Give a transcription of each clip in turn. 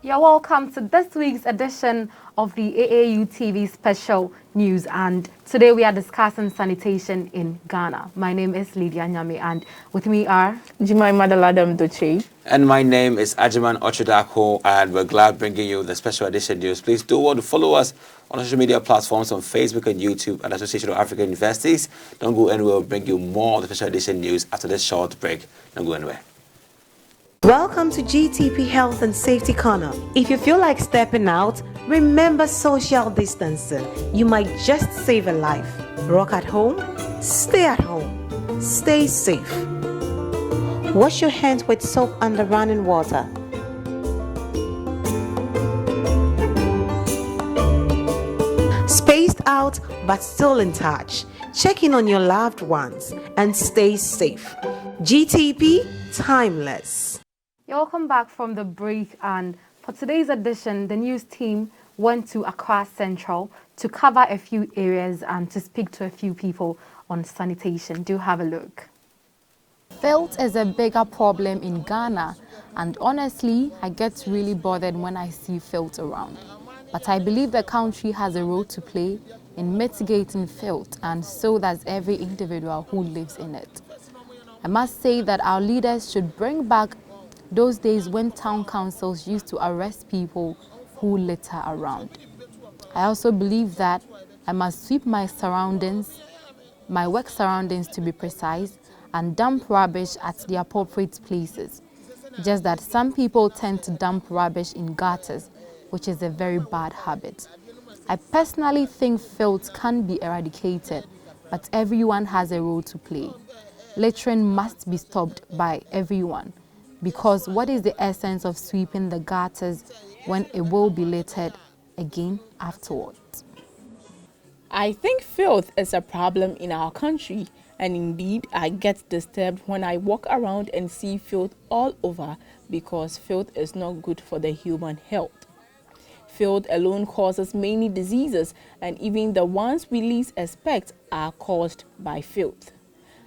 You're welcome to this week's edition of the AAU TV special news, and today we are discussing sanitation in Ghana. My name is Lydia Nyame, and with me are Jimai Madaladam Doche. And my name is Ajiman Ochudako, and we're glad bringing you the special edition news. Please do want to follow us on social media platforms on Facebook and YouTube at Association of African Universities. Don't go anywhere, we'll bring you more of the special edition news after this short break. Don't go anywhere. Welcome to GTP Health and Safety Corner. If you feel like stepping out, remember social distancing. You might just save a life. Rock at home, stay safe. Wash your hands with soap and running water. Spaced out but still in touch. Check in on your loved ones and stay safe. GTP, timeless. You're welcome back from the break, and for today's edition, the news team went to Accra Central to cover a few areas and to speak to a few people on sanitation. Do have a look. Filth is a bigger problem in Ghana, and honestly, I get really bothered when I see filth around. But I believe the country has a role to play in mitigating filth, and so does every individual who lives in it. I must say that our leaders should bring back those days when town councils used to arrest people who litter around. I also believe that I must sweep my surroundings, my work surroundings to be precise, and dump rubbish at the appropriate places. Just that some people tend to dump rubbish in gutters, which is a very bad habit. I personally think filth can be eradicated, but everyone has a role to play. Littering must be stopped by everyone, because what is the essence of sweeping the gutters when it will be littered again afterwards? I think filth is a problem in our country, and indeed I get disturbed when I walk around and see filth all over, because filth is not good for the human health. Filth alone causes many diseases, and even the ones we least expect are caused by filth.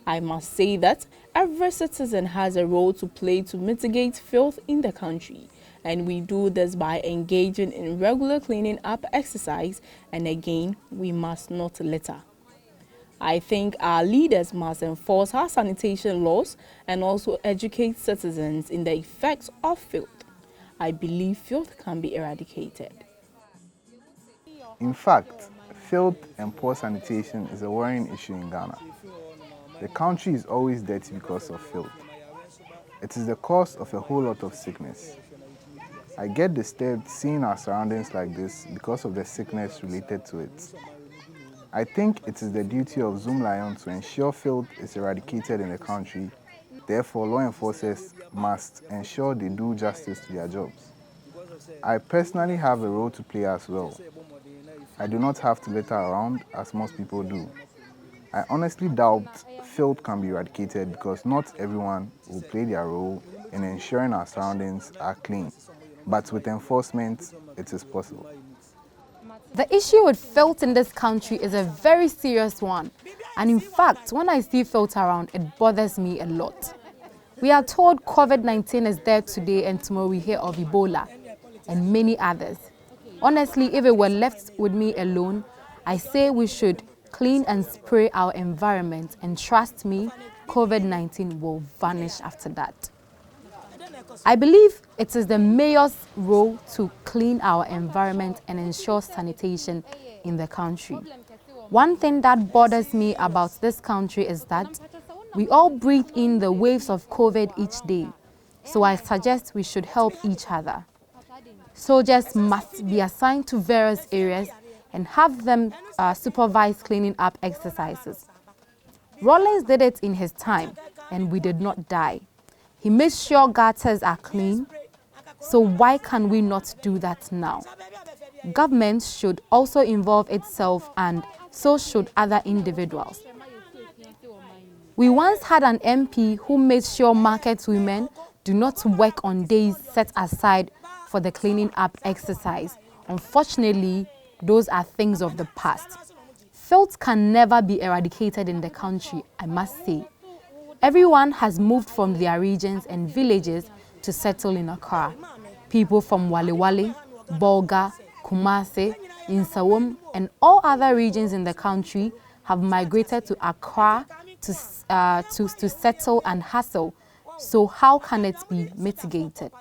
I must say that every citizen has a role to play to mitigate filth in the country, and we do this by engaging in regular cleaning up exercise, and again, we must not litter. I think our leaders must enforce our sanitation laws and also educate citizens in the effects of filth. I believe filth can be eradicated. In fact, filth and poor sanitation is a worrying issue in Ghana. The country is always dirty because of filth. It is the cause of a whole lot of sickness. I get disturbed seeing our surroundings like this because of the sickness related to it. I think it is the duty of Zoom Lion to ensure filth is eradicated in the country. Therefore, law enforcers must ensure they do justice to their jobs. I personally have a role to play as well. I do not have to litter around as most people do. I honestly doubt filth can be eradicated because not everyone will play their role in ensuring our surroundings are clean. But with enforcement, it is possible. The issue with filth in this country is a very serious one. And in fact, when I see filth around, it bothers me a lot. We are told COVID-19 is there today and tomorrow we hear of Ebola and many others. Honestly, if it were left with me alone, I say we should clean and spray our environment, and trust me, COVID-19 will vanish after that. I believe it is the mayor's role to clean our environment and ensure sanitation in the country. One thing that bothers me about this country is that we all breathe in the waves of COVID each day. So I suggest we should help each other. Soldiers must be assigned to various areas and have them supervise cleaning up exercises. Rollins did it in his time, and we did not die. He made sure gutters are clean, so why can we not do that now? Government should also involve itself, and so should other individuals. We once had an MP who made sure market women do not work on days set aside for the cleaning up exercise. Unfortunately, those are things of the past. Filth can never be eradicated in the country, I must say. Everyone has moved from their regions and villages to settle in Accra. people from Wale Wale, Bolga, Kumasi, Insawam, and all other regions in the country have migrated to Accra to settle and hustle. So how can it be mitigated?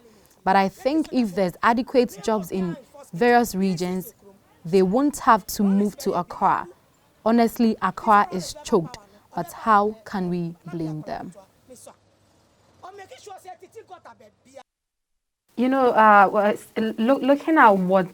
But I think if there's adequate jobs in various regions, they won't have to move to Accra. Honestly, Accra is choked, but how can we blame them? You know, looking at what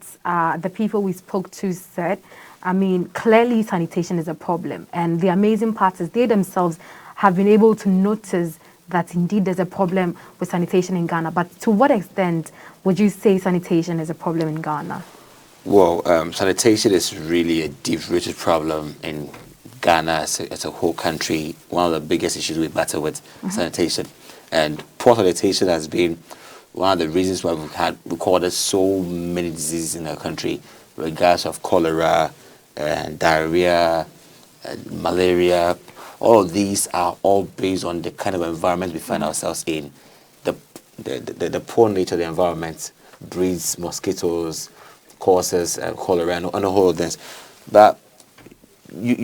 the people we spoke to said, I mean, clearly sanitation is a problem. And the amazing part is they themselves have been able to notice that indeed there's a problem with sanitation in Ghana. But to what extent would you say sanitation is a problem in Ghana? Well, sanitation is really a deep-rooted problem in Ghana as a whole country. One of the biggest issues we battle with sanitation. And poor sanitation has been one of the reasons why we've had recorded so many diseases in our country, regards of cholera and diarrhea and malaria. All of these are all based on the kind of environment we find ourselves in. The poor nature of the environment breeds mosquitoes, causes cholera and a whole of this. But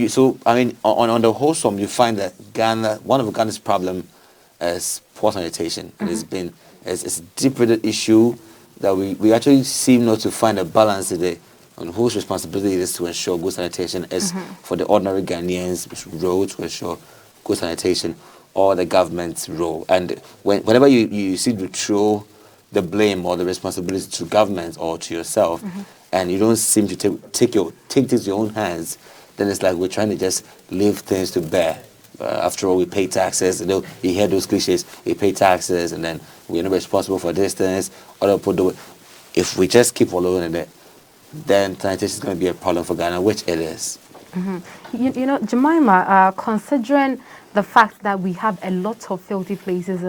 so I mean, on the wholesome, you find that one of Ghana's problem is poor sanitation. It's a deep-rooted issue that we actually seem not to find a balance today on whose responsibility it is to ensure good sanitation is for the ordinary Ghanaians' role to ensure good sanitation, or the government's role. And whenever you seem to throw the blame or the responsibility to government or to yourself, and you don't seem to take things to your own hands, then it's like we're trying to just leave things to bear. After all, we pay taxes. You hear those cliches. We pay taxes, and then we're not responsible for this things. Other people do it. If we just keep following it, then sanitation is going to be a problem for Ghana, which it is. You know, Jemima, considering the fact that we have a lot of filthy places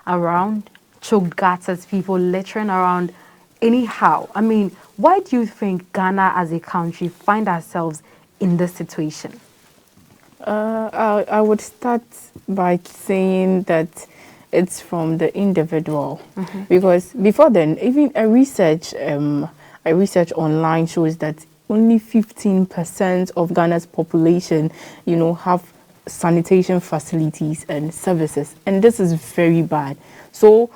around, choked gutters, people littering around anyhow, I mean, why do you think Ghana as a country find ourselves in this situation? I would start by saying that it's from the individual, because before then, even a research online shows that only 15% of Ghana's population, have sanitation facilities and services, and this is very bad. So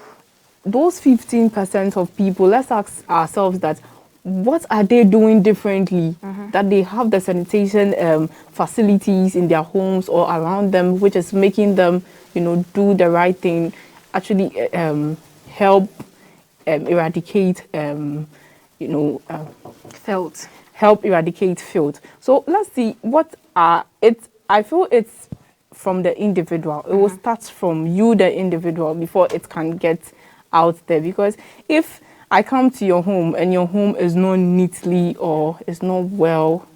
those 15% of people, let's ask ourselves that, what are they doing differently that they have the sanitation facilities in their homes or around them, which is making them, do the right thing, actually help eradicate, Filth. Help eradicate filth. So let's see what are it. I feel it's from the individual. It will start from you, the individual, before it can get out there. Because if I come to your home and your home is not neatly or is not well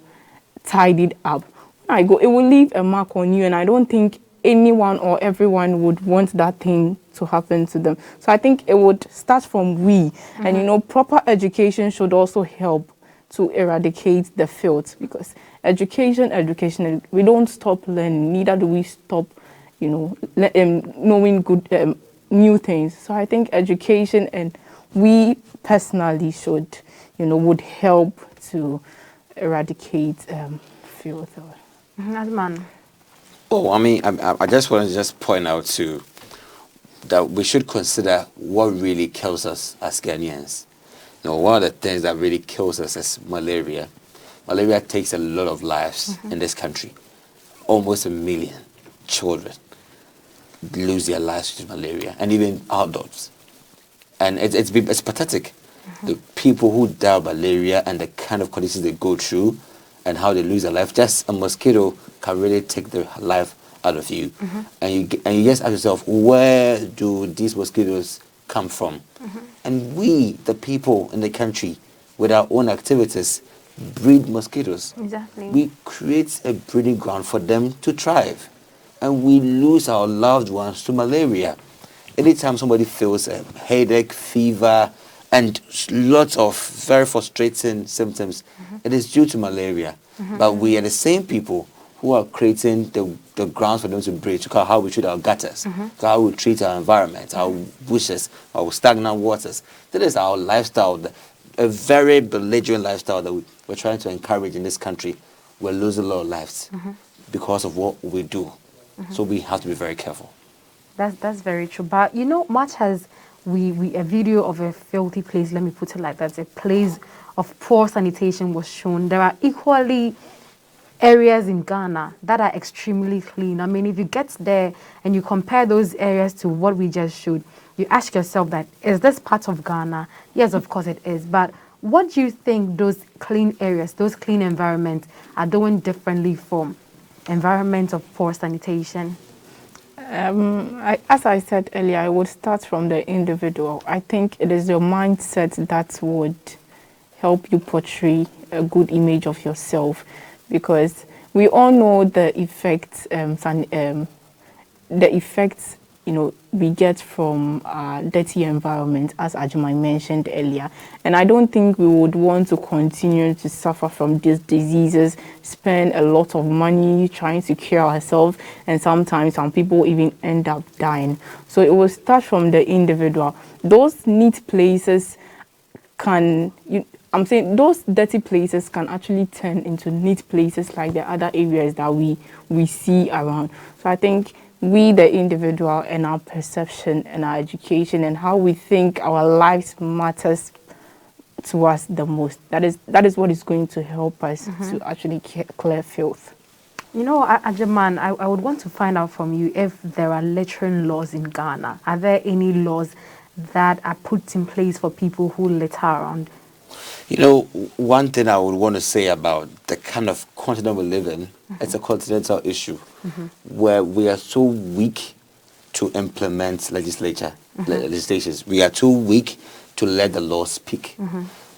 tidied up, when I go, it will leave a mark on you, and I don't think anyone or everyone would want that thing to happen to them. So I think it would start from we, and proper education should also help to eradicate the filth, because education, we don't stop learning, neither do we stop, knowing good new things. So I think education and we personally should, would help to eradicate filth. Adman. Oh, I mean, I just want to just point out too that we should consider what really kills us as Ghanaians. One of the things that really kills us is malaria. Malaria takes a lot of lives in this country. Almost 1 million children lose their lives to malaria, and even adults. And it's pathetic. The people who die of malaria and the kind of conditions they go through and how they lose their life. Just a mosquito can really take the life out of you. And you just ask yourself, where do these mosquitoes come from? And we, the people in the country, with our own activities, breed mosquitoes. Exactly. We create a breeding ground for them to thrive. And we lose our loved ones to malaria. Anytime somebody feels a headache, fever, and lots of very frustrating symptoms, it is due to malaria. But we are the same people who are creating the grounds for them to breathe. Look at how we treat our gutters, look at how we treat our environment, our bushes, our stagnant waters. That is our lifestyle, a very belligerent lifestyle that we're trying to encourage in this country. We're losing a lot of lives because of what we do. So we have to be very careful. That's very true. But you know, much as we a video of a filthy place, let me put it like that, a place of poor sanitation was shown, there are equally areas in Ghana that are extremely clean. I mean, if you get there and you compare those areas to what we just showed, you ask yourself that, is this part of Ghana? Yes, of course it is. But what do you think those clean areas, those clean environments are doing differently from environments of poor sanitation? As I said earlier, I would start from the individual. I think it is your mindset that would help you portray a good image of yourself, because we all know the effects, we get from dirty environment, as Ajumai mentioned earlier. And I don't think we would want to continue to suffer from these diseases, spend a lot of money trying to cure ourselves, and sometimes some people even end up dying. So it will start from the individual. Those neat places I'm saying those dirty places can actually turn into neat places like the other areas that we see around. So I think we, the individual, and our perception and our education and how we think our lives matters to us the most. That is what is going to help us to actually clear filth. You know, Ajaman, I would want to find out from you if there are littering laws in Ghana. Are there any laws that are put in place for people who litter around? You know, one thing I would want to say about the kind of continent we live in, it's a continental issue where we are so weak to implement legislations. We are too weak to let the law speak.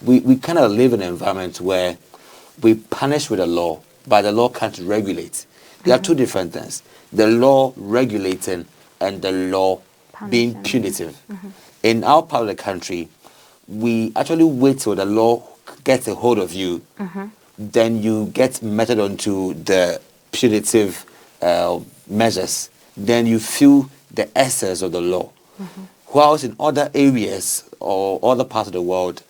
We kind of live in an environment where we punish with the law, but the law can't regulate. There are two different things. The law regulating and the law being punitive. In our part of the country, we actually wait till the law gets a hold of you, then you get meted onto the punitive measures, then you feel the essence of the law. Whilst in other areas or other parts of the world,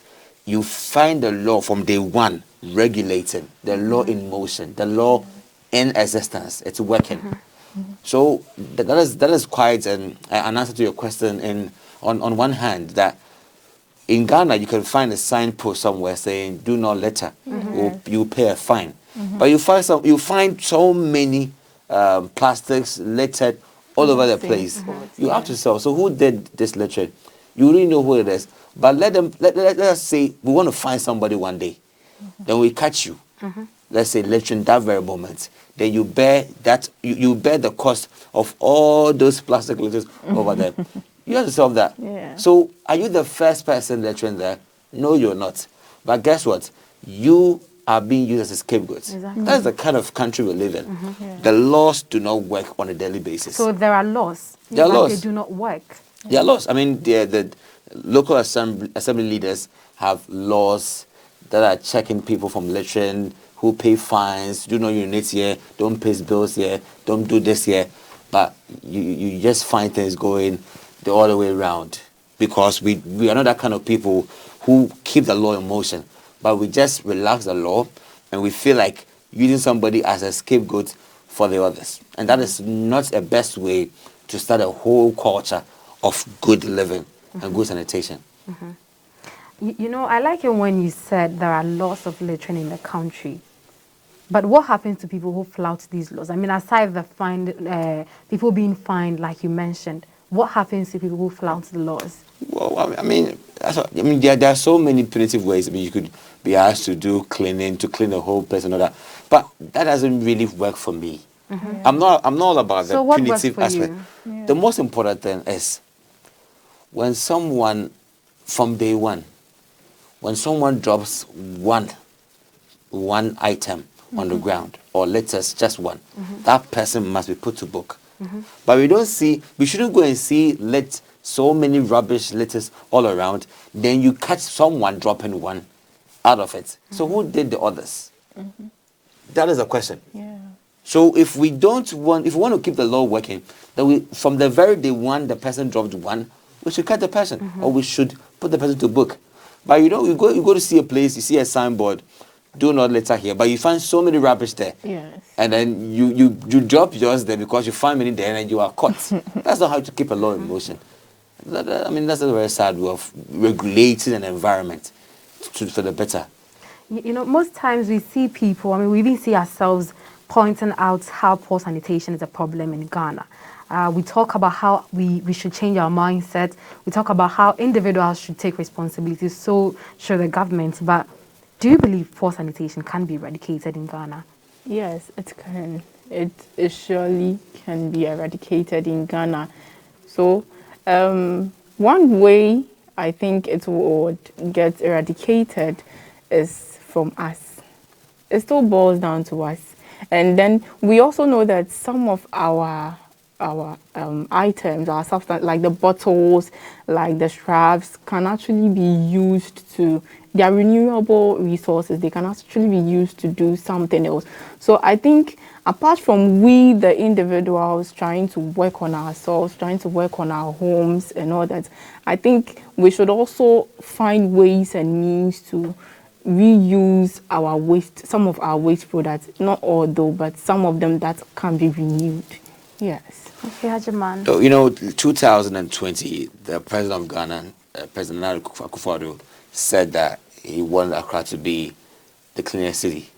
you find the law from day one regulating, the law in motion, the law in existence, it's working. So that is quite an answer to your question. On one hand, that in Ghana, you can find a signpost somewhere saying, do not litter, or you pay a fine. But you find so many plastics littered all over the place. You ask yourself, so who did this littering? You really know who it is. But let us say we want to find somebody one day. Then we catch you. Let's say littering that very moment. Then you bear that you bear the cost of all those plastic litters over there. You have to solve that. Yeah. So are you the first person littering there? No, you're not. But guess what? You are being used as a scapegoat. Exactly. That's the kind of country we live in. The laws do not work on a daily basis. So there are laws. There are but laws. They do not work. There are laws. I mean, the local assembly leaders have laws that are checking people from littering, who pay fines, do not urinate here, don't pay bills here, don't do this here. But you just find things going the other way around, because we are not that kind of people who keep the law in motion, but we just relax the law and we feel like using somebody as a scapegoat for the others. And that is not a best way to start a whole culture of good living and good sanitation. You know, I like it when you said there are laws of littering in the country. But what happens to people who flout these laws? I mean, aside the people being fined, like you mentioned, what happens to people who flout the laws? Well, I mean, there are so many punitive ways. I mean, you could be asked to do cleaning, to clean the whole place and all that. But that doesn't really work for me. I'm not all about the punitive aspect. The most important thing is when someone, from day one, when someone drops one item on the ground, or litters just one, that person must be put to book. But we shouldn't go and see so many rubbish litters all around, then you catch someone dropping one out of it. So who did the others? That is the question. Yeah. So if we want to keep the law working, then we, from the very day one the person dropped one, we should cut the person, or we should put the person to book. But you go to see a place, you see a signboard, do not litter here, but you find so many rubbish there. Yes. And then you drop yours there because you find many there and you are caught. That's not how to keep a law in motion. I mean, that's a very sad way of regulating an environment for the better. You know, most times we see people, I mean, we even see ourselves pointing out how poor sanitation is a problem in Ghana. We talk about how we should change our mindset. We talk about how individuals should take responsibility, so should the government. But do you believe poor sanitation can be eradicated in Ghana? Yes, it can. It surely can be eradicated in Ghana. So, one way I think it would get eradicated is from us. It still boils down to us. And then we also know that some of our items, our substance, like the bottles, like the straps, can actually be used to, they are renewable resources. They can actually be used to do something else. So I think apart from we, the individuals, trying to work on ourselves, trying to work on our homes and all that, I think we should also find ways and means to reuse our waste, some of our waste products, not all though, but some of them that can be renewed. Yes. Okay, Hajiman. So, you know, 2020, the president of Ghana, President Nana Akufo-Addo, said that he wanted Accra to be the cleanest city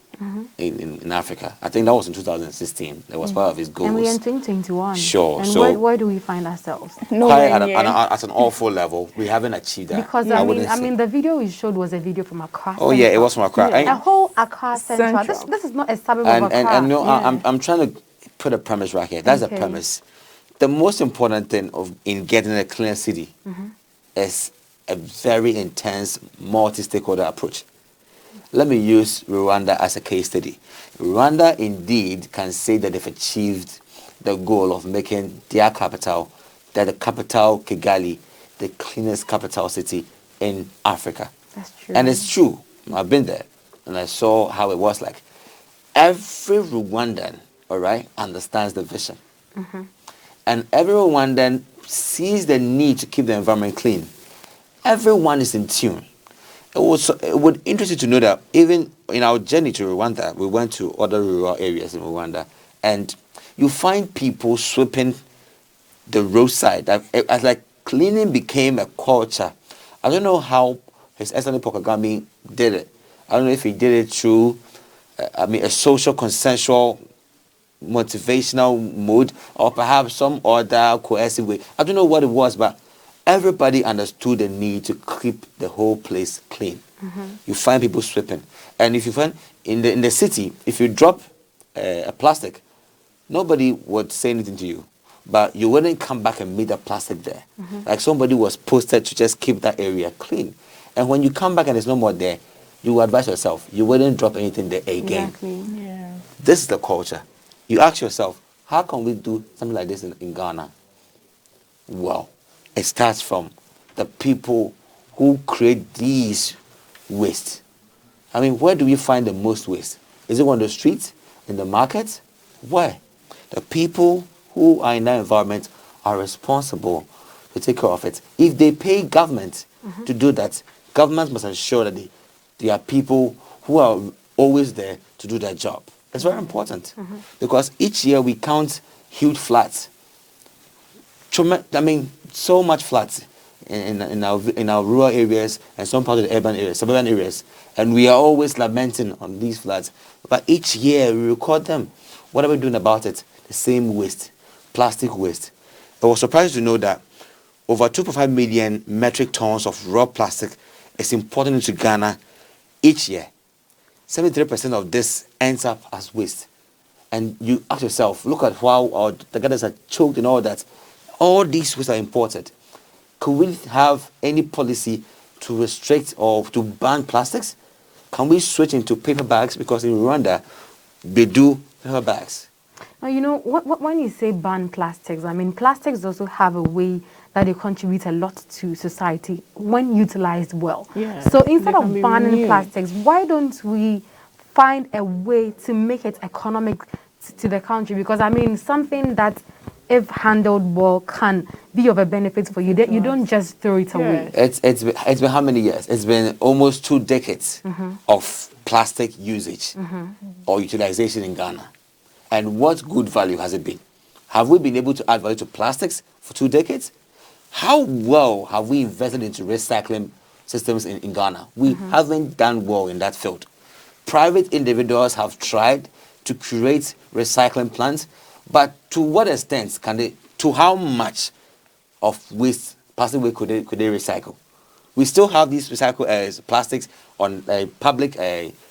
in Africa. I think that was in 2016. That was part of his goals. And we're in 2021. Sure. And So where do we find ourselves? quite at an awful level, we haven't achieved that. Because I mean, the video you showed was a video from Accra. Oh yeah, it was from Accra. A whole Accra Central. This is not a suburb of Accra. And no, I'm trying to put a premise right here. That's the premise. The most important thing in getting a clean city is a very intense multi-stakeholder approach. Let me use Rwanda as a case study. Rwanda indeed can say that they've achieved the goal of making their capital, the capital Kigali, the cleanest capital city in Africa. That's true. And it's true. I've been there and I saw how it was like. Every Rwandan, all right, understands the vision. And every Rwandan sees the need to keep the environment clean. Everyone is in tune. It would interest you to know that even in our journey to Rwanda, we went to other rural areas in Rwanda, and you find people sweeping the roadside. As like cleaning became a culture. I don't know how His Excellency Paul Kagame did it. I don't know if he did it through, a social, consensual, motivational mode, or perhaps some other coercive way. I don't know what it was, but everybody understood the need to keep the whole place clean. You find people sweeping. And if you find in the city, if you drop a plastic, nobody would say anything to you. But you wouldn't come back and meet the plastic there. Like somebody was posted to just keep that area clean. And when you come back and there's no more there, you advise yourself, you wouldn't drop anything there again. Exactly. Yeah. This is the culture. You ask yourself, how can we do something like this in Ghana? Well, it starts from the people who create these waste. I mean, where do we find the most waste? Is it on the streets, in the markets? Where? The people who are in that environment are responsible to take care of it. If they pay government to do that, government must ensure that there are people who are always there to do their job. It's very important because each year we count huge floods. I mean, so much floods in our rural areas and some part of the urban areas, suburban areas, and we are always lamenting on these floods. But each year we record them. What are we doing about it? The same waste, plastic waste. I was surprised to know that over 2.5 million metric tons of raw plastic is imported into Ghana each year. 73% of this ends up as waste. And you ask yourself, look at how the gardens are choked and all that. All these wastes are imported. Could we have any policy to restrict or to ban plastics? Can we switch into paper bags? Because in Rwanda, they do paper bags. Now, you know, when you say ban plastics, I mean, plastics also have a way that they contribute a lot to society when utilized well. Yeah, so instead of banning plastics, why don't we find a way to make it economic to the country? Because I mean, something that, if handled well, can be of a benefit for you. You don't just throw it away. It's been how many years? It's been almost 2 decades of plastic usage or utilization in Ghana. And what good value has it been? Have we been able to add value to plastics for 2 decades? How well have we invested into recycling systems in Ghana? We haven't done well in that field. Private individuals have tried to create recycling plants, but to what extent can they, to how much of waste, plastic waste could they recycle? We still have these recycled plastics on public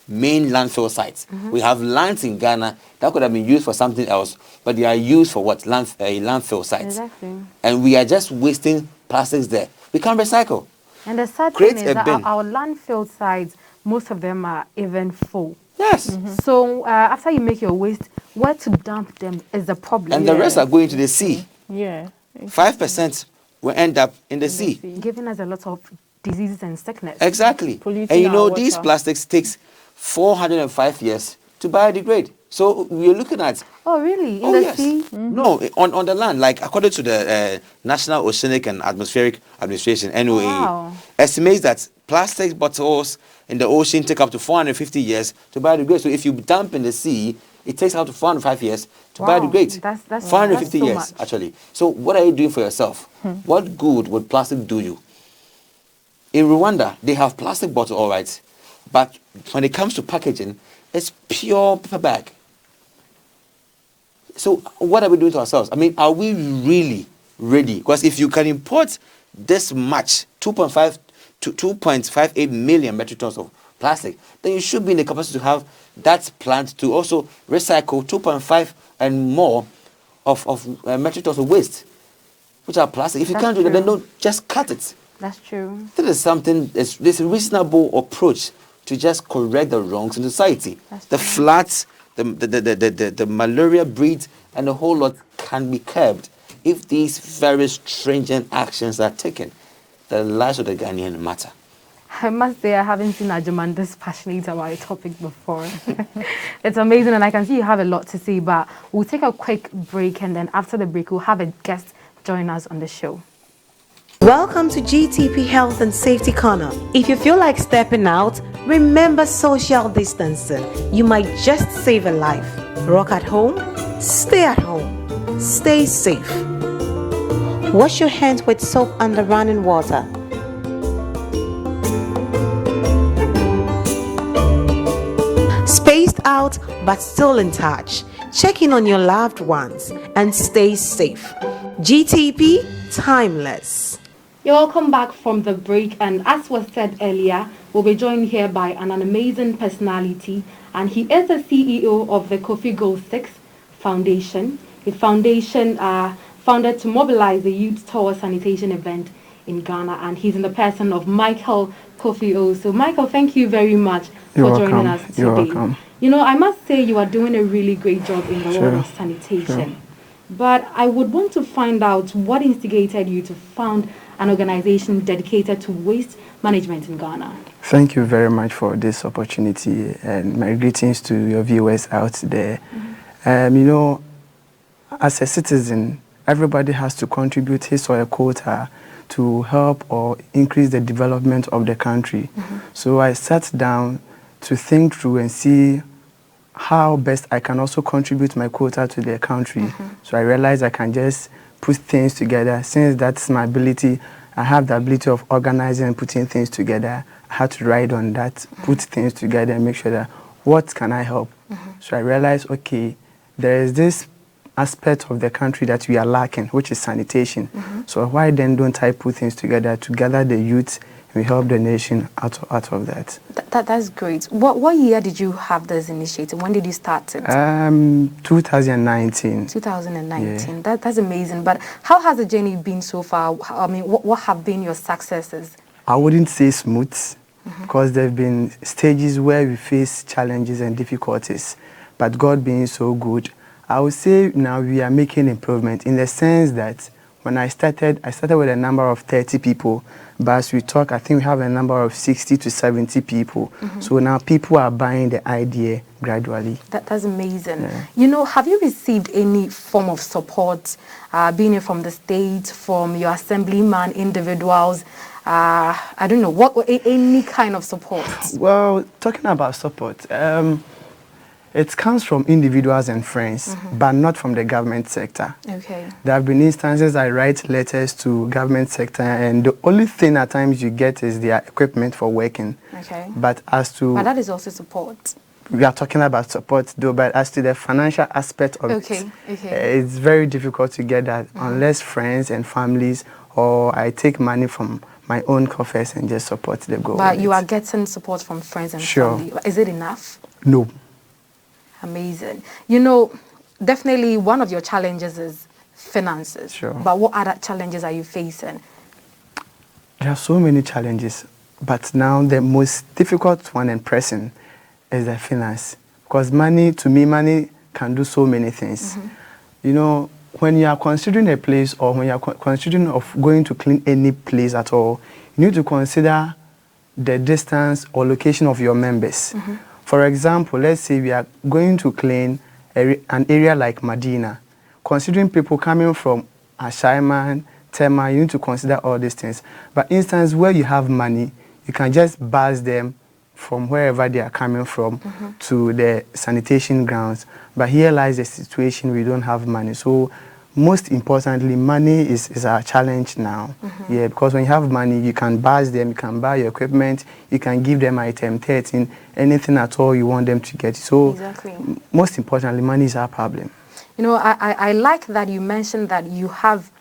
main landfill sites. We have lands in Ghana that could have been used for something else, but they are used for what? Landfill sites. Exactly. And we are just wasting plastics there. We can't recycle. And the sad Create thing is a that bin. our landfill sites, most of them are even full. Yes. So after you make your waste, where to dump them is the problem. And the rest are going to the sea. Yeah. 5% will end up in the sea. Giving us a lot of diseases and sickness. Exactly. Polluting And you know, our these water. plastics takes 405 years to biodegrade. So we're looking at... Oh, really? In Oh, the yes. sea? No, on the land, like according to the National Oceanic and Atmospheric Administration, NOAA, Wow. estimates that plastic bottles in the ocean take up to 450 years to biodegrade. So if you dump in the sea, it takes up to 405 years to Wow, biodegrade. that's 450 so years, much. actually. So what are you doing for yourself? What good would plastic do you? In Rwanda, they have plastic bottle, all right, but when it comes to packaging, it's pure paper bag. So what are we doing to ourselves? I mean, are we really ready? Because if you can import this much, 2.5 to 2.58 million metric tons of plastic, then you should be in the capacity to have that plant to also recycle 2.5 and more of metric tons of waste, which are plastic. If you That's can't do that, then true. don't just cut it. That's true. That is something, there's a reasonable approach to just correct the wrongs in society. That's The true. floods, the malaria breeds, and a whole lot can be curbed if these very stringent actions are taken. The lives of the Ghanaian matter. I must say I haven't seen Ajuman this passionate about a topic before. It's amazing, and I can see you have a lot to say, but we'll take a quick break, and then after the break, we'll have a guest join us on the show. Welcome to GTP Health and Safety Corner. If you feel like stepping out, remember social distancing. You might just save a life. Rock at home, stay at home, stay safe. Wash your hands with soap and running water. Spaced out but still in touch. Check in on your loved ones and stay safe. GTP, timeless. You're welcome back from the break, and as was said earlier, we'll be joined here by an amazing personality, and he is the CEO of the Kofi Goal 6 Foundation, a foundation founded to mobilize the youth towards sanitation event in Ghana, and he's in the person of Michael Kofi O. So Michael, thank you very much for joining us today. You're welcome. You know, I must say you are doing a really great job in the world of sanitation. But I would want to find out what instigated you to found an organization dedicated to waste management in Ghana. Thank you very much for this opportunity, and my greetings to your viewers out there. You know, as a citizen, everybody has to contribute his or her quota to help or increase the development of the country. So I sat down to think through and see how best I can also contribute my quota to the country. So I realized I can just put things together. Since that's my ability, I have the ability of organizing and putting things together. I had to ride on that, put things together and make sure that what can I help? So I realized, okay, there is this aspect of the country that we are lacking, which is sanitation. So why then don't I put things together to gather the youth and we help the nation out of that? That's great. What year did you have this initiative? When did you start it? 2019. 2019. Yeah. That's amazing. But how has the journey been so far? I mean, what have been your successes? I wouldn't say smooth, because there have been stages where we face challenges and difficulties. But God being so good, I would say now we are making improvement in the sense that when I started with a number of 30 people, but as we talk, I think we have a number of 60 to 70 people. So now people are buying the idea, gradually. That's amazing. Yeah. You know, have you received any form of support, being it from the state, from your assemblyman, individuals? I don't know, any kind of support? Well, talking about support, it comes from individuals and friends, but not from the government sector. Okay. There have been instances I write letters to government sector, and the only thing at times you get is their equipment for working. Okay. But that is also support. We are talking about support though, but as to the financial aspect of it, it's very difficult to get that unless friends and families, or I take money from my own coffers and just support the goal. But you are getting support from friends and family. Is it enough? No. Amazing. You know, definitely one of your challenges is finances. Sure. But what other challenges are you facing? There are so many challenges, but now the most difficult one and pressing is the finance. Because money, to me, money can do so many things. You know, when you are considering a place, or when you are considering of going to clean any place at all, you need to consider the distance or location of your members. For example, let's say we are going to clean an area like Medina. Considering people coming from Ashaiman, Tema, you need to consider all these things. But instance where you have money, you can just bus them from wherever they are coming from to the sanitation grounds. But here lies the situation, we don't have money. So most importantly, money is our challenge now. Yeah, because when you have money, you can bus them, you can buy your equipment, you can give them item 13, anything at all you want them to get. So most importantly, money is our problem. You know, I like that you mentioned that you have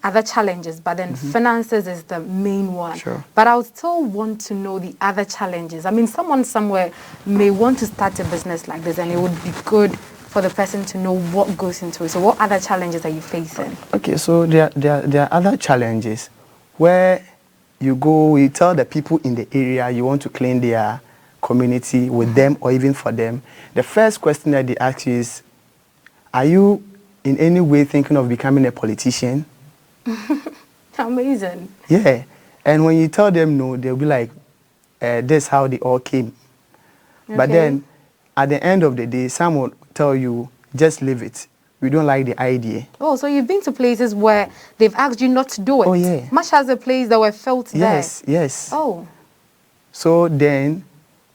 other challenges, but then finances is the main one. Sure. But I would still want to know the other challenges. I mean, someone somewhere may want to start a business like this, and it would be good for the person to know what goes into it. So what other challenges are you facing? Okay, so there are other challenges where you go, you tell the people in the area you want to clean their community with them or even for them. The first question that they ask you is, are you in any way thinking of becoming a politician? Amazing. Yeah. And when you tell them no, they'll be like, this is how they all came. But then at the end of the day, some will tell you, just leave it. We don't like the idea. Oh, so you've been to places where they've asked you not to do it? Oh, yeah. Much as a place that were felt there? Yes, yes. Oh. So then,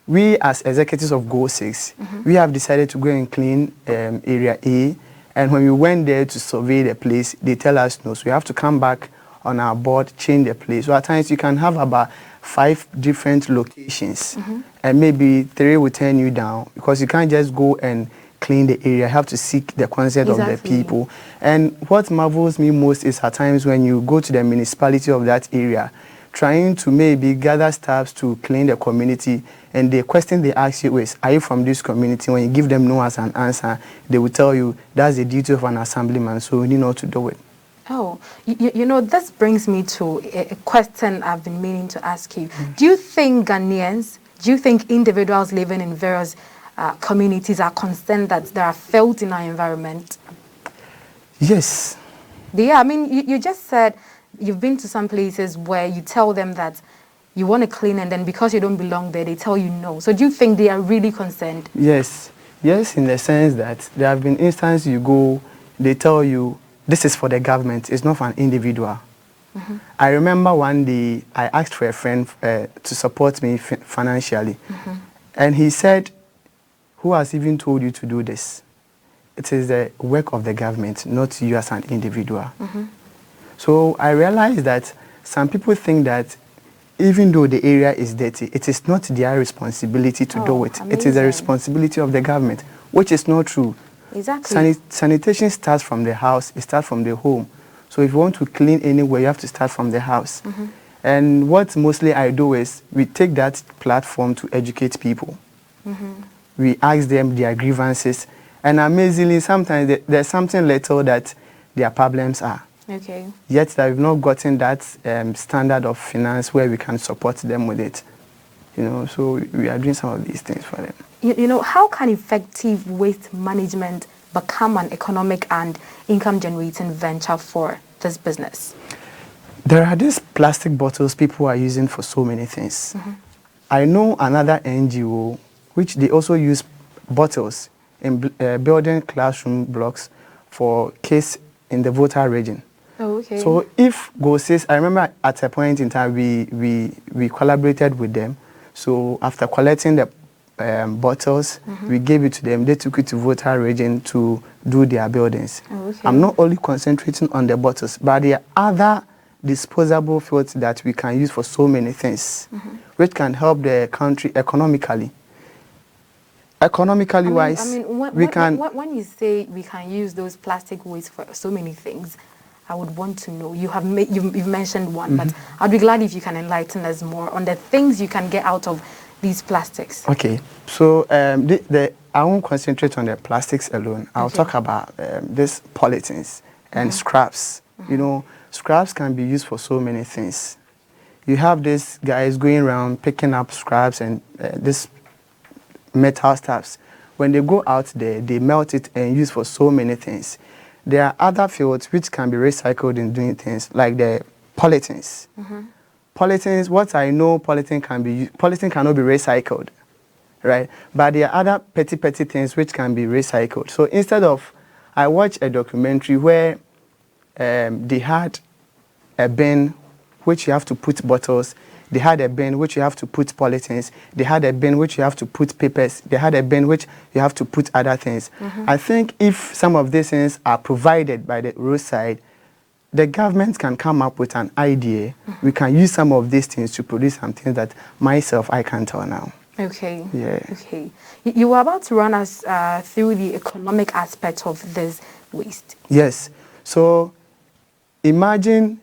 we as executives of Goal 6, we have decided to go and clean Area A. And when we went there to survey the place, they tell us no. So we have to come back on our board, change the place. So at times you can have about 5 different locations, and maybe 3 will turn you down because you can't just go and clean the area. You have to seek the consent of the people. And what marvels me most is at times when you go to the municipality of that area, trying to maybe gather staffs to clean the community, and the question they ask you is, are you from this community? When you give them no as an answer, they will tell you that's the duty of an assemblyman, so you need not to do it. Oh, you know, this brings me to a question I've been meaning to ask you. Do you think Ghanaians, do you think individuals living in various communities are concerned that there are filth in our environment? Yes. Yeah, I mean, you just said you've been to some places where you tell them that you want to clean, and then because you don't belong there, they tell you no. So do you think they are really concerned? Yes. Yes, in the sense that there have been instances you go, they tell you, this is for the government, it's not for an individual. I remember one day I asked for a friend to support me financially. And he said, who has even told you to do this? It is the work of the government, not you as an individual. So I realized that some people think that even though the area is dirty, it is not their responsibility to do it. Amazing. It is the responsibility of the government, which is not true. Exactly. Sanitation starts from the house, it starts from the home. So if you want to clean anywhere, you have to start from the house. And what mostly I do is we take that platform to educate people. We ask them their grievances, and amazingly, sometimes there's something little that their problems are. Okay. Yet they've not gotten that standard of finance where we can support them with it. You know, so we are doing some of these things for them. You know, how can effective waste management become an economic and income-generating venture for this business? There are these plastic bottles people are using for so many things. I know another NGO which they also use bottles in building classroom blocks for kids in the Volta region. Oh, okay. So if Go says, I remember at a point in time we collaborated with them. So after collecting the bottles, we gave it to them. They took it to Volta region to do their buildings. Oh, okay. I'm not only concentrating on the bottles, but there are other disposable filth that we can use for so many things, which can help the country economically. Economically wise, when you say we can use those plastic waste for so many things, I would want to know. You've mentioned one, but I'd be glad if you can enlighten us more on the things you can get out of these plastics. Okay, so I won't concentrate on the plastics alone. I'll talk about these polythenes and scraps. You know, scraps can be used for so many things. You have these guys going around picking up scraps and this metal stuffs. When they go out there, they melt it and use for so many things. There are other fields which can be recycled in doing things, like the polythenes. Polythenes, what I know, polythene cannot be recycled, right? But there are other petty things which can be recycled. So instead of, I watched a documentary where they had a bin which you have to put bottles. They had a bin which you have to put polythenes. They had a bin which you have to put papers. They had a bin which you have to put other things. I think if some of these things are provided by the roadside, the government can come up with an idea. We can use some of these things to produce something that myself I can't tell now. Okay. Yeah. Okay. You were about to run us through the economic aspect of this waste. Yes. So imagine,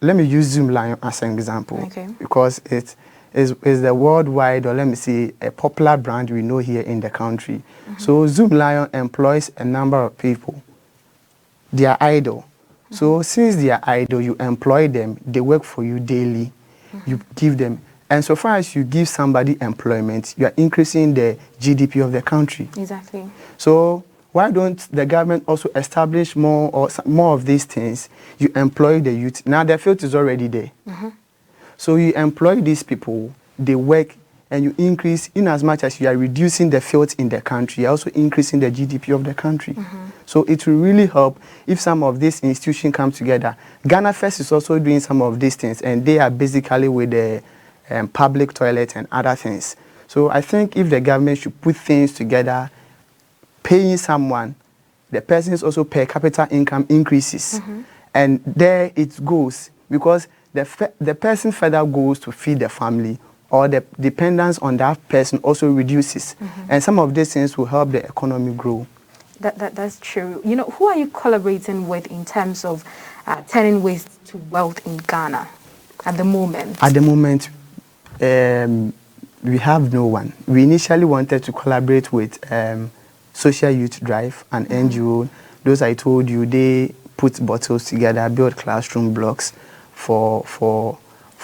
let me use Zoom Lion as an example, because it is the worldwide, or let me say, a popular brand we know here in the country. So Zoom Lion employs a number of people. They are idle. So since they are idle, you employ them, they work for you daily, you give them. And so far as you give somebody employment, you are increasing the GDP of the country. Exactly. So why don't the government also establish more of these things? You employ the youth. Now the field is already there. So you employ these people, they work, and you increase, in as much as you are reducing the fields in the country, you're also increasing the GDP of the country. So it will really help if some of these institutions come together. Ghana First is also doing some of these things, and they are basically with the public toilet and other things. So I think if the government should put things together, paying someone, the person's also per capita income increases. And there it goes, because the person further goes to feed the family, or the dependence on that person also reduces. And some of these things will help the economy grow. That's true. You know, who are you collaborating with in terms of turning waste to wealth in Ghana at the moment? At the moment, we have no one. We initially wanted to collaborate with Social Youth Drive, an NGO. Those I told you, they put bottles together, build classroom blocks for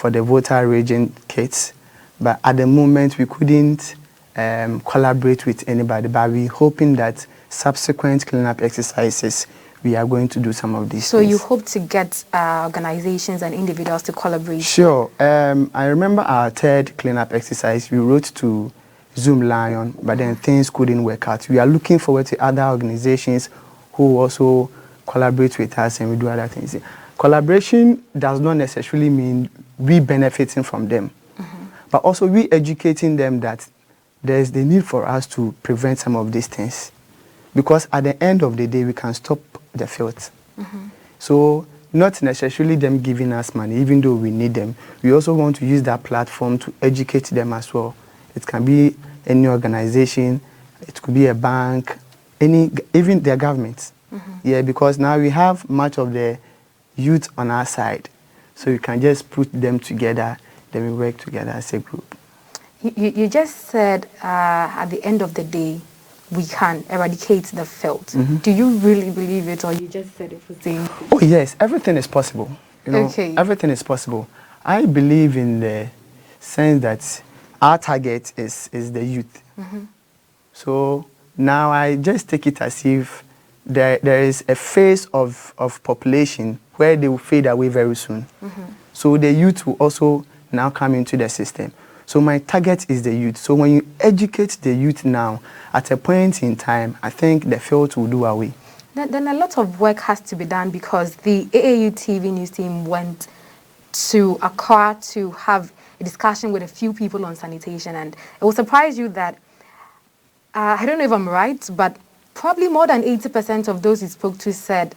the Volta region kids. But at the moment, we couldn't collaborate with anybody. But we're hoping that subsequent cleanup exercises, we are going to do some of these So things. you hope to get organizations and individuals to collaborate? Sure. I remember our third cleanup exercise, we wrote to Zoom Lion, but then things couldn't work out. We are looking forward to other organizations who also collaborate with us and we do other things. Collaboration does not necessarily mean we benefiting from them, but also we educating them that there's the need for us to prevent some of these things. Because at the end of the day, we can stop the filth. So not necessarily them giving us money, even though we need them. We also want to use that platform to educate them as well. It can be any organization, it could be a bank, even their government. Yeah, because now we have much of the youth on our side. So you can just put them together, then we work together as a group. You just said at the end of the day, we can eradicate the filth. Do you really believe it, or you just said it for saying? Oh yes, everything is possible. You know, everything is possible. I believe in the sense that our target is the youth. So now I just take it as if there is a phase of population where they will fade away very soon. So the youth will also now come into the system. So my target is the youth. So when you educate the youth now, at a point in time, I think the filth will do away. Then a lot of work has to be done, because the AAU TV news team went to Accra to have a discussion with a few people on sanitation, and it will surprise you that, I don't know if I'm right, but probably more than 80% of those we spoke to said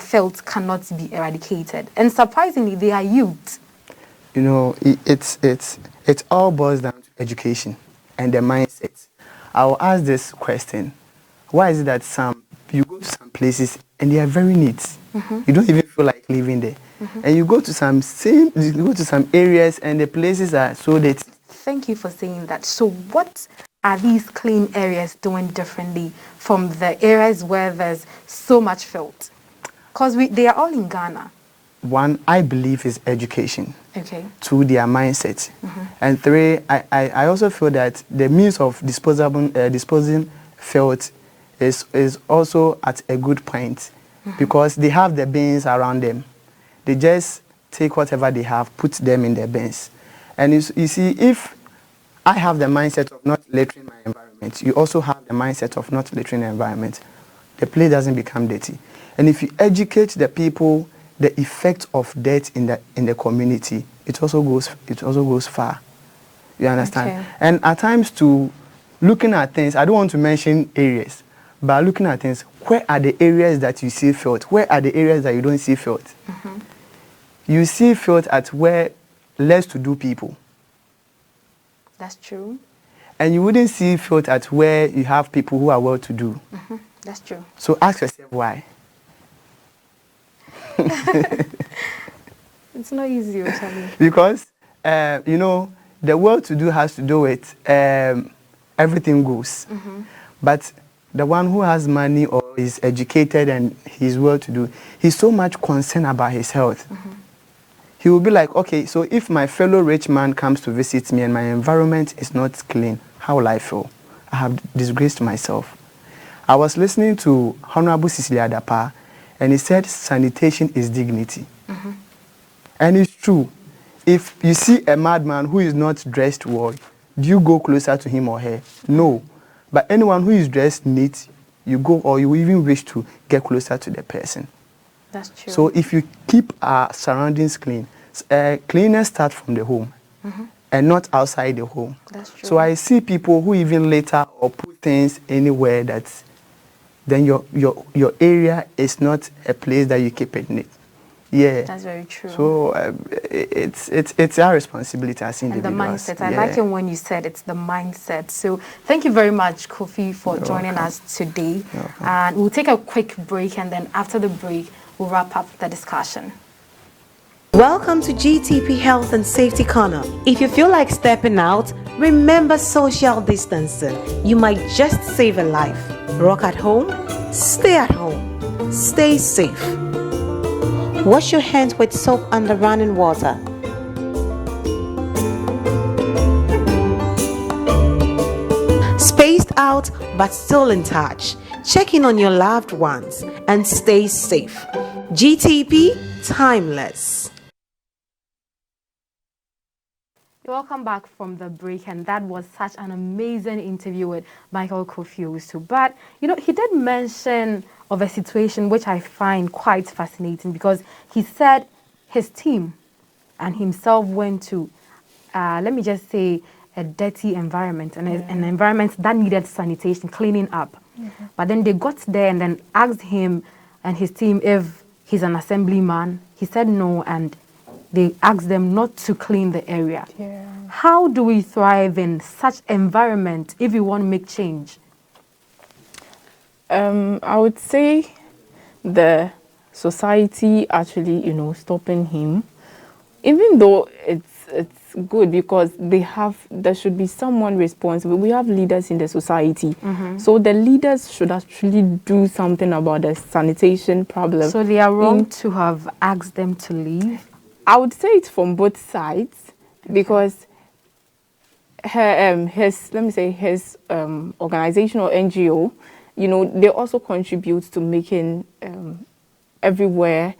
filth cannot be eradicated. And surprisingly, they are youth. You know, it all boils down to education and the mindset. I'll ask this question. Why is it that you go to some places and they are very neat? You don't even feel like living there. And you go to some areas and the places are so dirty. Thank you for saying that. So what are these clean areas doing differently from the areas where there's so much filth? Because they are all in Ghana. One, I believe, is education. Okay. To their mindset. And three, I also feel that the means of disposing filth is also at a good point, because they have the bins around them. They just take whatever they have, put them in their bins. And you see, if I have the mindset of not littering my environment, you also have the mindset of not littering the environment, the place doesn't become dirty. And if you educate the people the effect of dirt in the community, it also goes far. You understand? Okay. And at times, to looking at things, I don't want to mention areas, but looking at things, where are the areas that you see filth? Where are the areas that you don't see filth? You see filth at where less to do people. That's true. And you wouldn't see filth at where you have people who are well to do. That's true. So ask yourself why. It's not easy, actually. Because, you know, the well-to-do has to do with everything goes. But the one who has money or is educated and he's well-to-do, he's so much concerned about his health. He will be like, okay, so if my fellow rich man comes to visit me and my environment is not clean, how will I feel? I have disgraced myself. I was listening to Honorable Cecilia Dapa, and he said sanitation is dignity. And it's true. If you see a madman who is not dressed well, do you go closer to him or her? No. But anyone who is dressed neat, you go, or you even wish to get closer to the person. That's true. So if you keep our surroundings clean, cleanliness starts from the home and not outside the home. That's true. So I see people who even litter or put things anywhere that then your area is not a place that you keep it neat. Yeah. That's very true. So it's our responsibility as And the individuals. mindset. I like it when you said it's the mindset. So thank you very much, Kofi, for joining us today. And we'll take a quick break, and then after the break, we'll wrap up the discussion. Welcome to GTP Health and Safety Corner. If you feel like stepping out, remember social distancing. You might just save a life. Rock at home, stay at home, stay safe. Wash your hands with soap under running water. Spaced out but still in touch. Check in on your loved ones and stay safe. GTP, timeless. Welcome back from the break, and that was such an amazing interview with Michael Kofi Owusu. But, you know, he did mention of a situation which I find quite fascinating, because he said his team and himself went to, let me just say, a dirty environment, and an environment that needed sanitation, cleaning up. But then they got there and then asked him and his team if he's an assemblyman. He said no, and they asked them not to clean the area. How do we thrive in such environment if we want to make change? I would say the society actually, you know, stopping him, even though it's good, because there should be someone responsible. We have leaders in the society, so the leaders should actually do something about the sanitation problem. So they are wrong to have asked them to leave? I would say it's from both sides, because his organization or NGO, you know, they also contribute to making everywhere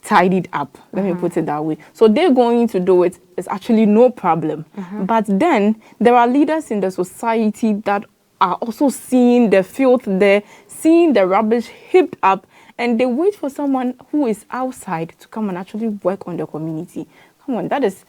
tidied up. Let me put it that way. So they're going to do it. It's actually no problem. But then there are leaders in the society that are also seeing the filth there, seeing the rubbish heaped up, and they wait for someone who is outside to come and actually work on the community. Come on, that is,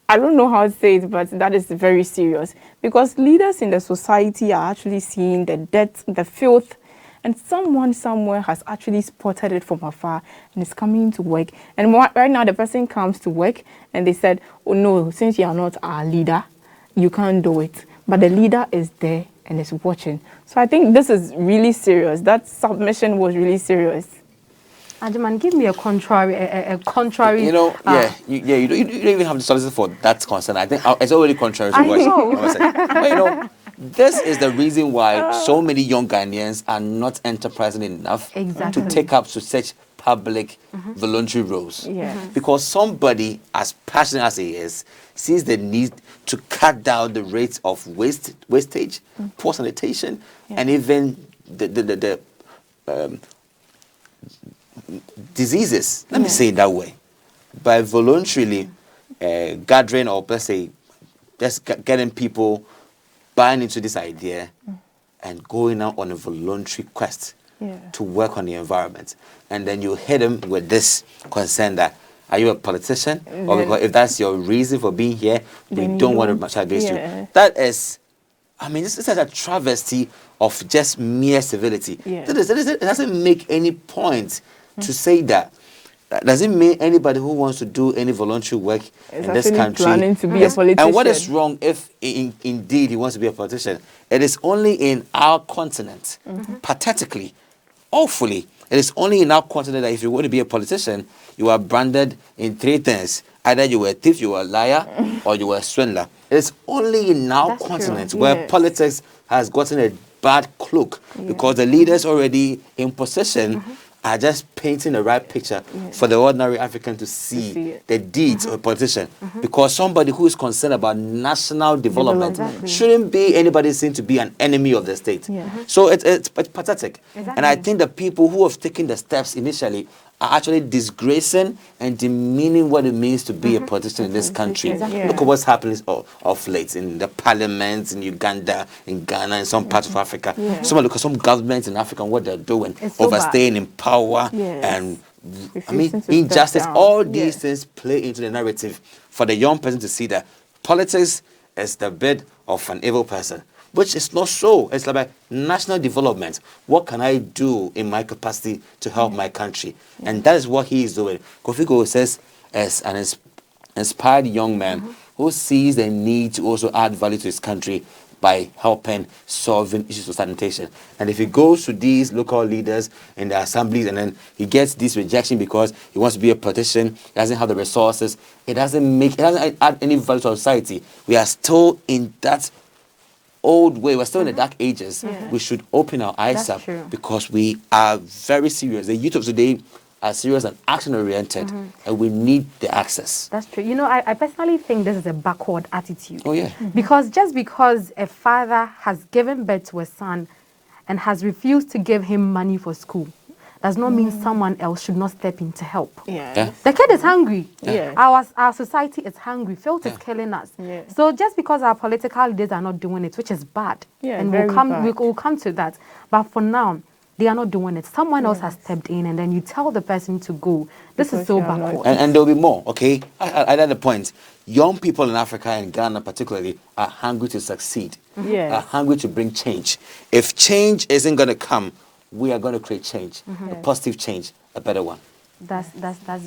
I don't know how to say it, but that is very serious. Because leaders in the society are actually seeing the dirt, the filth, and someone somewhere has actually spotted it from afar and is coming to work. And right now the person comes to work and they said, oh no, since you are not our leader, you can't do it. But the leader is there and is watching. So I think this is really serious. That submission was really serious. Ajiman, give me a contrary. You know, you don't even have to solicit for that concern. I think it's already contrary to what I said. But you know, this is the reason why so many young Ghanaians are not enterprising enough to take up to such public voluntary roles. Because somebody as passionate as he is sees the need to cut down the rates of wastage, poor sanitation, and even the diseases. Let me say it that way. By voluntarily gathering, or let's say just getting people buying into this idea and going out on a voluntary quest to work on the environment. And then you hit them with this concern that, are you a politician? Or because if that's your reason for being here, we don't want to match against you. That is, I mean, this is a travesty of just mere civility. It doesn't make any point to say that. Does it mean anybody who wants to do any voluntary work in this country planning to be a politician? And what is wrong if indeed he wants to be a politician? It is only in our continent, pathetically, awfully, it is only in our continent that if you want to be a politician, you are branded in three things. Either you were a thief, you were a liar, or you were a swindler. It is only in our continent where politics has gotten a bad cloak because the leaders already in position are just painting the right picture for the ordinary African to see the deeds of a politician. Because somebody who is concerned about national development shouldn't be anybody seen to be an enemy of the state. So it's pathetic. And I think the people who have taken the steps initially are actually disgracing and demeaning what it means to be a politician in this country. Look at what's happening of late in the parliaments in Uganda, in Ghana, in some parts of Africa. Look at some governments in Africa and what they're doing, overstaying in power and I mean injustice. All these things play into the narrative for the young person to see that politics is the bid of an evil person. Which is not so. It's about national development. What can I do in my capacity to help my country? And that is what he is doing. Kofi Go says, as an inspired young man who sees the need to also add value to his country by helping solving issues of sanitation. And if he goes to these local leaders in the assemblies and then he gets this rejection because he wants to be a politician, he doesn't have the resources, it doesn't add any value to our society. We are still in that old way. We're still in the dark ages. We should open our eyes up because we are very serious. The youth of today are serious and action-oriented, and we need the access. That's true. You know, I personally think this is a backward attitude. Oh, yeah. Because just because a father has given birth to a son and has refused to give him money for school does not mean someone else should not step in to help. The kid is hungry. Our society is hungry. Filth is killing us. So just because our political leaders are not doing it, which is bad, and we'll come to that. But for now, they are not doing it. Someone else has stepped in, and then you tell the person to go. This is so backward. And there'll be more, okay? I add the point. Young people in Africa and Ghana particularly are hungry to succeed. Are hungry to bring change. If change isn't going to come, we are going to create change, a positive change, a better one. That's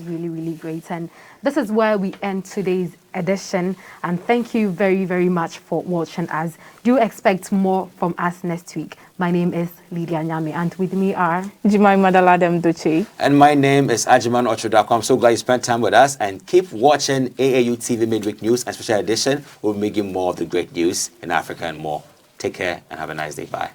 really, really great. And this is where we end today's edition. And thank you very, very much for watching us. Do expect more from us next week. My name is Lydia Nyame, and with me are Jimai Madaladem Duche. And my name is Ajiman Ochodako. I'm so glad you spent time with us, and keep watching AAU TV Midweek News and Special Edition. We'll be making more of the great news in Africa and more. Take care and have a nice day. Bye.